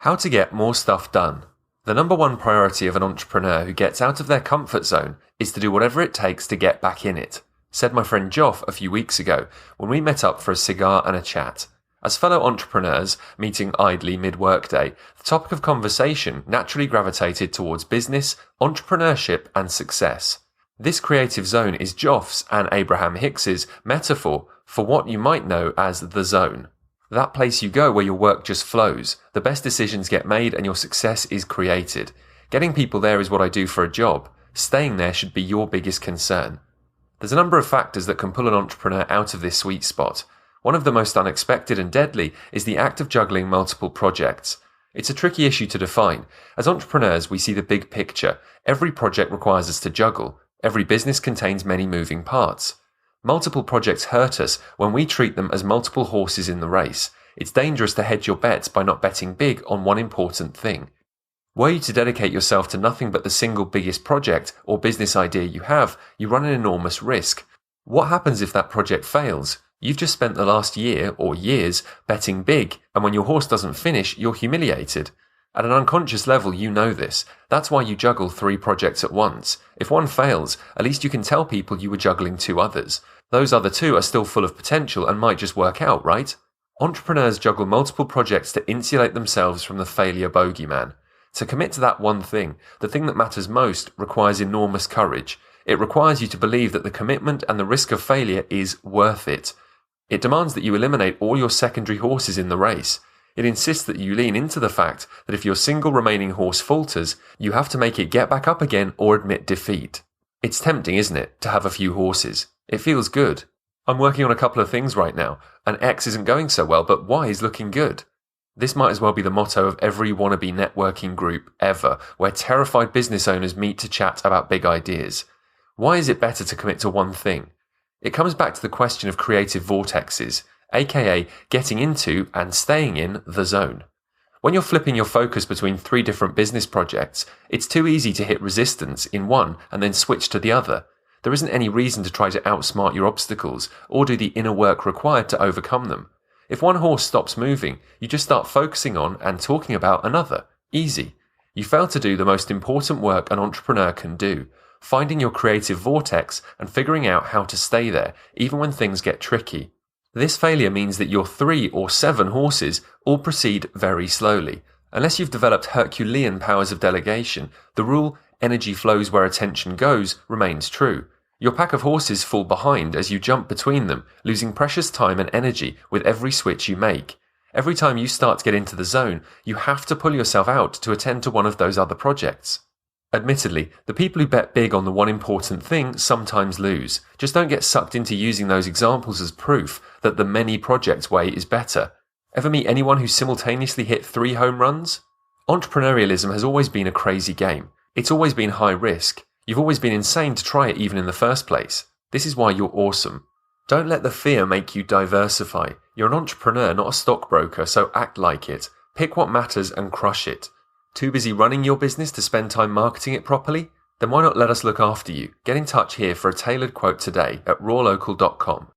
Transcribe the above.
How to get more stuff done. The number one priority of an entrepreneur who gets out of their comfort zone is to do whatever it takes to get back in it, said my friend Joff a few weeks ago when we met up for a cigar and a chat. As fellow entrepreneurs meeting idly mid-workday, the topic of conversation naturally gravitated towards business, entrepreneurship and success. This creative zone is Joff's and Abraham Hick's metaphor for what you might know as the zone. That place you go where your work just flows, the best decisions get made and your success is created. Getting people there is what I do for a job. Staying there should be your biggest concern. There's a number of factors that can pull an entrepreneur out of this sweet spot. One of the most unexpected and deadly is the act of juggling multiple projects. It's a tricky issue to define. As entrepreneurs, we see the big picture. Every project requires us to juggle. Every business contains many moving parts. Multiple projects hurt us when we treat them as multiple horses in the race. It's dangerous to hedge your bets by not betting big on one important thing. Were you to dedicate yourself to nothing but the single biggest project or business idea you have, you run an enormous risk. What happens if that project fails? You've just spent the last year or years betting big, and when your horse doesn't finish, you're humiliated. At an unconscious level, you know this. That's why you juggle 3 projects at once. If one fails, at least you can tell people you were juggling 2 others. Those other 2 are still full of potential and might just work out, right? Entrepreneurs juggle multiple projects to insulate themselves from the failure bogeyman. To commit to that one thing, the thing that matters most, requires enormous courage. It requires you to believe that the commitment and the risk of failure is worth it. It demands that you eliminate all your secondary horses in the race. It insists that you lean into the fact that if your single remaining horse falters, you have to make it get back up again or admit defeat. It's tempting, isn't it, to have a few horses? It feels good. I'm working on a couple of things right now, and X isn't going so well, but Y is looking good. This might as well be the motto of every wannabe networking group ever, where terrified business owners meet to chat about big ideas. Why is it better to commit to one thing? It comes back to the question of creative vortexes, aka getting into and staying in the zone. When you're flipping your focus between 3 different business projects, it's too easy to hit resistance in one and then switch to the other. There isn't any reason to try to outsmart your obstacles or do the inner work required to overcome them. If one horse stops moving, you just start focusing on and talking about another. Easy. You fail to do the most important work an entrepreneur can do, finding your creative vortex and figuring out how to stay there, even when things get tricky. This failure means that your 3 or 7 horses all proceed very slowly. Unless you've developed Herculean powers of delegation, the rule, energy flows where attention goes, remains true. Your pack of horses fall behind as you jump between them, losing precious time and energy with every switch you make. Every time you start to get into the zone, you have to pull yourself out to attend to one of those other projects. Admittedly, the people who bet big on the one important thing sometimes lose. Just don't get sucked into using those examples as proof that the many projects way is better. Ever meet anyone who simultaneously hit 3 home runs? Entrepreneurialism has always been a crazy game. It's always been high risk. You've always been insane to try it even in the first place. This is why you're awesome. Don't let the fear make you diversify. You're an entrepreneur, not a stockbroker, so act like it. Pick what matters and crush it. Too busy running your business to spend time marketing it properly? Then why not let us look after you? Get in touch here for a tailored quote today at rawlocal.com.